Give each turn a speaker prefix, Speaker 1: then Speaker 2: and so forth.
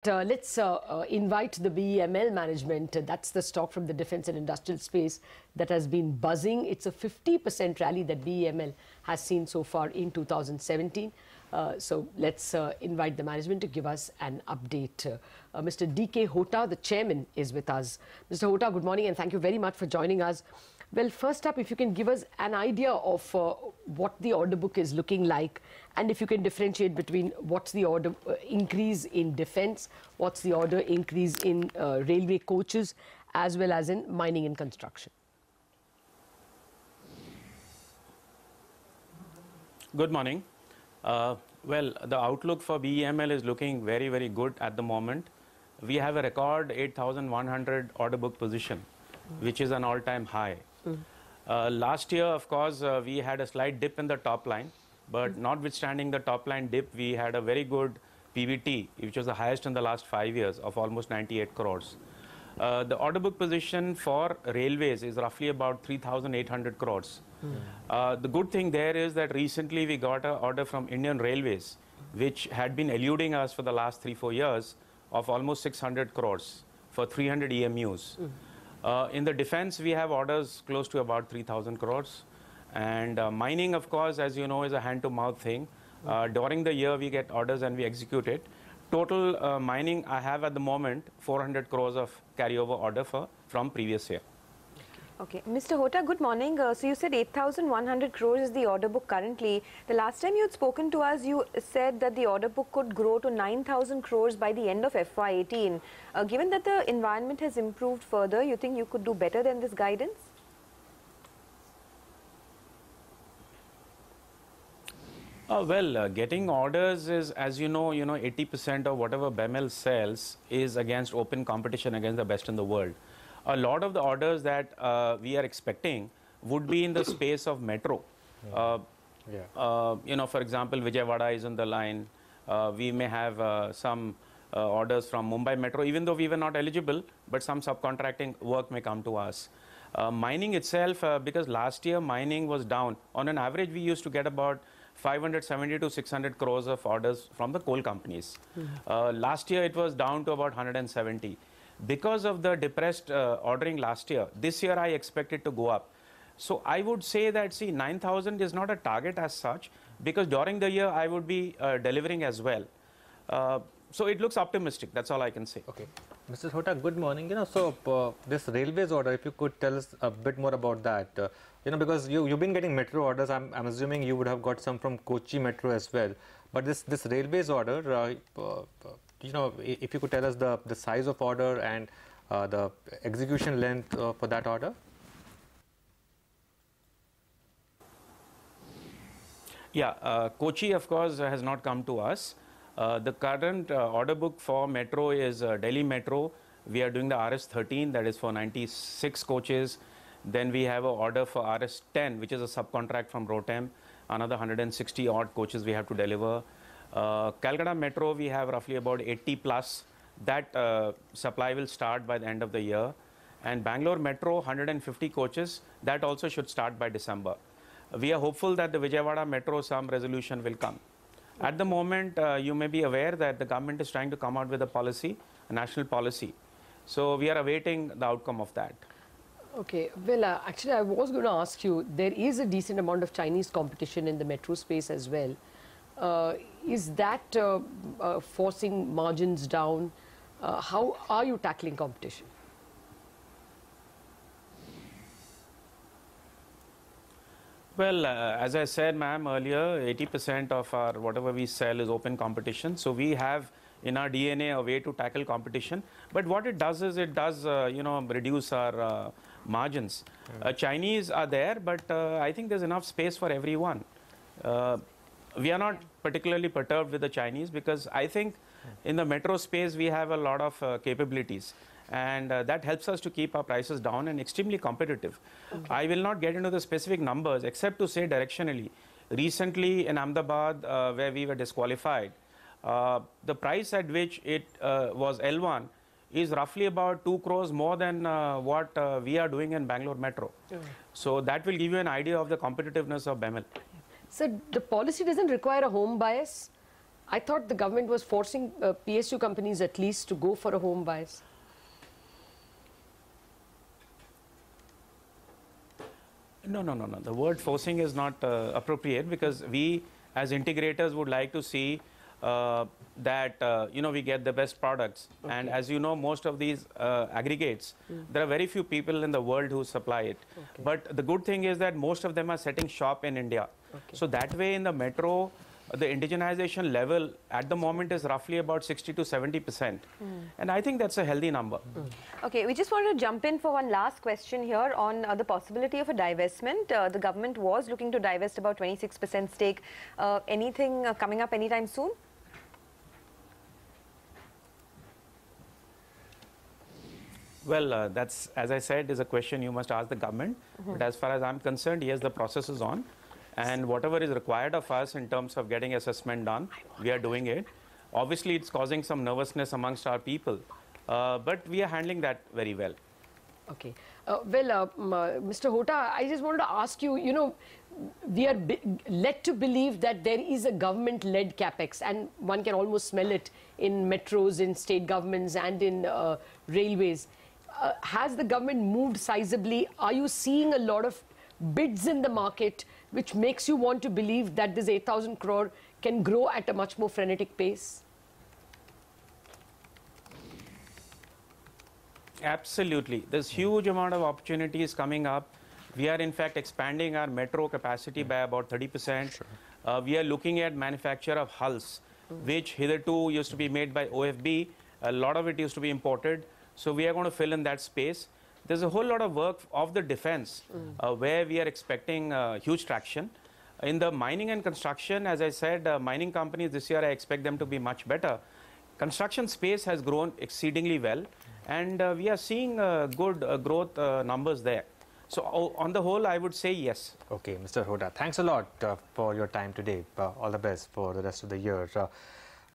Speaker 1: Let's invite the BEML management. That's the stock from the defense and industrial space that has been buzzing. It's a 50% rally that BEML has seen so far in 2017. So let's invite the management to give us an update. Mr. D.K. Hota, the chairman, is with us. Mr. Hota, good morning and thank you very much for joining us. Well, first up, if you can give us an idea of what the order book is looking like, and if you can differentiate between what's the order increase in defense, what's the order increase in railway coaches, as well as in mining and construction.
Speaker 2: Good morning. Well, the outlook for BEML is looking very, very good at the moment. We have a record 8,100 order book position, which is an all-time high. Last year, of course, we had a slight dip in the top line, but notwithstanding the top line dip, we had a very good PBT, which was the highest in the last 5 years of almost 98 crores. The order book position for railways is roughly about 3,800 crores. The good thing there is that recently we got an order from Indian Railways, which had been eluding us for the last 3-4 years, of almost 600 crores for 300 EMUs. In the defense, we have orders close to about 3,000 crores. And mining, of course, as you know, is a hand-to-mouth thing. During the year, we get orders and we execute it. Total mining, I have at the moment 400 crores of carryover order from previous year.
Speaker 3: Okay. Mr. Hota, good morning. So you said 8,100 crores is the order book currently. The last time you had spoken to us, you said that the order book could grow to 9,000 crores by the end of FY18. Given that the environment has improved further, you think you could do better than this guidance?
Speaker 2: Getting orders is, as you know, 80% of whatever BEML sells is against open competition against the best in the world. A lot of the orders that we are expecting would be in the space of metro. For example, Vijayawada is on the line. We may have some orders from Mumbai Metro, even though we were not eligible, but some subcontracting work may come to us. Mining itself, because last year mining was down. On an average, we used to get about 570 to 600 crores of orders from the coal companies. Last year, it was down to about 170. Because of the depressed ordering last year, this year I expect it to go up. So I would say that, see, 9,000 is not a target as such, because during the year I would be delivering as well. So it looks optimistic, that's all I can say.
Speaker 4: Okay. Mr. Hota, good morning. This railways order, if you could tell us a bit more about that. Because you've been getting metro orders, I'm assuming you would have got some from Kochi Metro as well. But this railways order, if you could tell us the size of order and the execution length for that order.
Speaker 2: Yeah, Kochi, of course, has not come to us. The current order book for Metro is Delhi Metro. We are doing the RS13, that is for 96 coaches. Then we have an order for RS10, which is a subcontract from Rotem. Another 160 odd coaches we have to deliver. Calcutta Metro, we have roughly about 80 plus. That supply will start by the end of the year. And Bangalore Metro, 150 coaches. That also should start by December. We are hopeful that the Vijayawada Metro, some resolution will come. At the moment, you may be aware that the government is trying to come out with a policy, a national policy. So we are awaiting the outcome of that.
Speaker 1: Okay, well, actually, I was going to ask you, there is a decent amount of Chinese competition in the metro space as well. Is that forcing margins down? How are you tackling competition?
Speaker 2: Well, as I said, ma'am, earlier, 80% of our whatever we sell is open competition. So we have in our DNA a way to tackle competition. But what it does is it does, reduce our margins. Chinese are there, but I think there's enough space for everyone. We are not particularly perturbed with the Chinese because I think in the metro space we have a lot of capabilities. And that helps us to keep our prices down and extremely competitive. Okay. I will not get into the specific numbers except to say directionally. Recently in Ahmedabad, where we were disqualified, the price at which it was L1 is roughly about 2 crores more than what we are doing in Bangalore Metro. So that will give you an idea of the competitiveness of BEML.
Speaker 1: So the policy doesn't require a home bias. I thought the government was forcing PSU companies at least to go for a home bias.
Speaker 2: No. The word forcing is not appropriate, because we as integrators would like to see that we get the best products.
Speaker 1: Okay.
Speaker 2: And as you know, most of these aggregates, there are very few people in the world who supply it.
Speaker 1: Okay.
Speaker 2: But the good thing is that most of them are setting shop in India.
Speaker 1: Okay.
Speaker 2: So that way in the metro, the indigenization level at the moment is roughly about 60 to 70%. And I think that's a healthy number.
Speaker 3: Okay, we just wanted to jump in for one last question here on the possibility of a divestment. The government was looking to divest about 26% stake. Anything coming up anytime soon?
Speaker 2: Well, that's, as I said, is a question you must ask the government. But as far as I'm concerned, yes, the process is on. And whatever is required of us in terms of getting assessment done, we are doing it. Obviously, it's causing some nervousness amongst our people. But we are handling that very well.
Speaker 1: Okay. Mr. Hota, I just wanted to ask you, we are led to believe that there is a government-led capex, and one can almost smell it in metros, in state governments, and in railways. Has the government moved sizably? Are you seeing a lot of bids in the market, which makes you want to believe that this 8,000 crore can grow at a much more frenetic pace?
Speaker 2: Absolutely. There's huge amount of opportunities coming up. We are in fact expanding our metro capacity by about 30%. Sure. We are looking at manufacture of hulls, which hitherto used to be made by OFB. A lot of it used to be imported. So we are going to fill in that space. There's a whole lot of work of the defense where we are expecting huge traction. In the mining and construction, as I said, mining companies this year, I expect them to be much better. Construction space has grown exceedingly well, and we are seeing good growth numbers there. So on the whole, I would say yes.
Speaker 4: Okay, Mr. Hota, thanks a lot for your time today. All the best for the rest of the year.